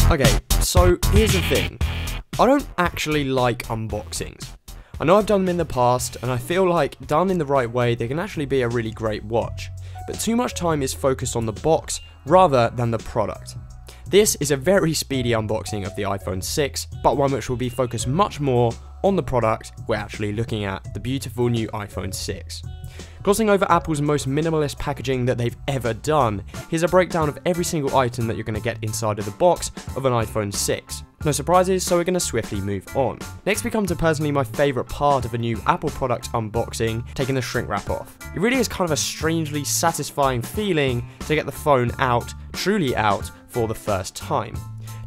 Okay, so here's the thing. I don't actually like unboxings. I know I've done them in the past, and I feel like, done in the right way, they can actually be a really great watch. But too much time is focused on the box, rather than the product. This is a very speedy unboxing of the iPhone 6, but one which will be focused much more on the product. We're actually looking at the beautiful new iPhone 6. Glossing over Apple's most minimalist packaging that they've ever done, here's a breakdown of every single item that you're going to get inside of the box of an iPhone 6. No surprises, so we're going to swiftly move on. Next we come to personally my favourite part of a new Apple product unboxing, taking the shrink wrap off. It really is kind of a strangely satisfying feeling to get the phone out, truly out, for the first time.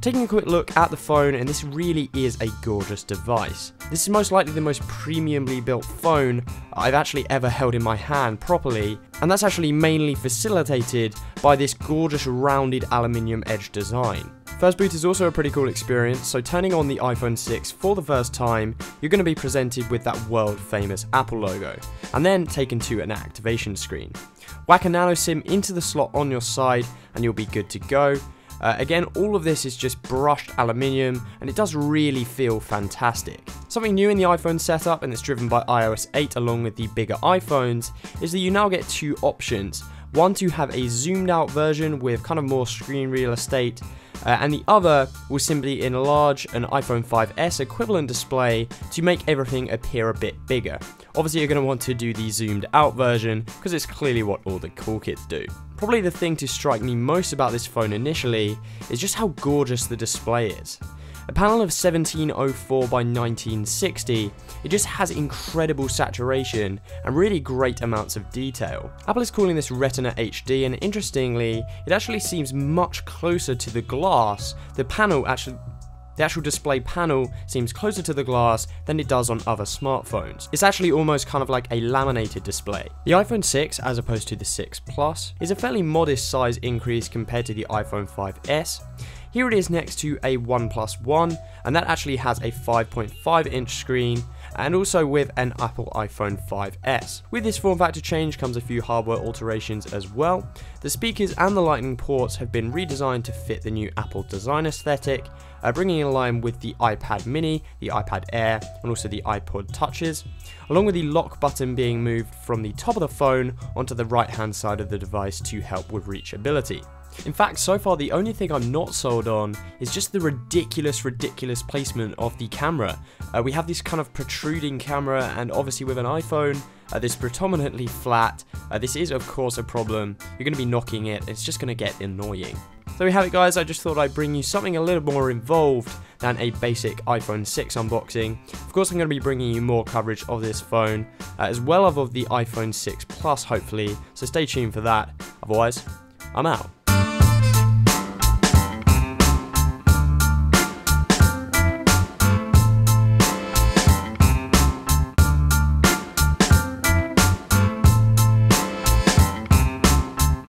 Taking a quick look at the phone, and this really is a gorgeous device. This is most likely the most premiumly built phone I've actually ever held in my hand properly, and that's actually mainly facilitated by this gorgeous rounded aluminium edge design. First boot is also a pretty cool experience, so turning on the iPhone 6 for the first time, you're going to be presented with that world famous Apple logo, and then taken to an activation screen. Whack a nano SIM into the slot on your side and you'll be good to go. Again, all of this is just brushed aluminium, and it does really feel fantastic. Something new in the iPhone setup, and it's driven by iOS 8 along with the bigger iPhones, is that you now get two options. One to have a zoomed out version with kind of more screen real estate, and the other will simply enlarge an iPhone 5S equivalent display to make everything appear a bit bigger. Obviously you're going to want to do the zoomed out version because it's clearly what all the cool kids do. Probably the thing to strike me most about this phone initially is just how gorgeous the display is. A panel of 1704 by 1960, it just has incredible saturation and really great amounts of detail. Apple is calling this Retina HD, and interestingly, it actually seems much closer to the glass. The actual display panel seems closer to the glass than it does on other smartphones. It's actually almost kind of like a laminated display. The iPhone 6, as opposed to the 6 Plus, is a fairly modest size increase compared to the iPhone 5S. Here it is next to a OnePlus One, and that actually has a 5.5-inch screen, and also with an Apple iPhone 5S. With this form factor change comes a few hardware alterations as well. The speakers and the lightning ports have been redesigned to fit the new Apple design aesthetic, bringing in line with the iPad mini, the iPad Air, and also the iPod touches, along with the lock button being moved from the top of the phone onto the right hand side of the device to help with reachability. In fact, so far the only thing I'm not sold on is just the ridiculous placement of the camera. We have this kind of protruding camera, and obviously with an iPhone, this predominantly flat. This is of course a problem. You're going to be knocking it, it's just going to get annoying. There we have it guys, I just thought I'd bring you something a little more involved than a basic iPhone 6 unboxing. Of course I'm going to be bringing you more coverage of this phone, as well as of the iPhone 6 Plus hopefully, so stay tuned for that. Otherwise, I'm out.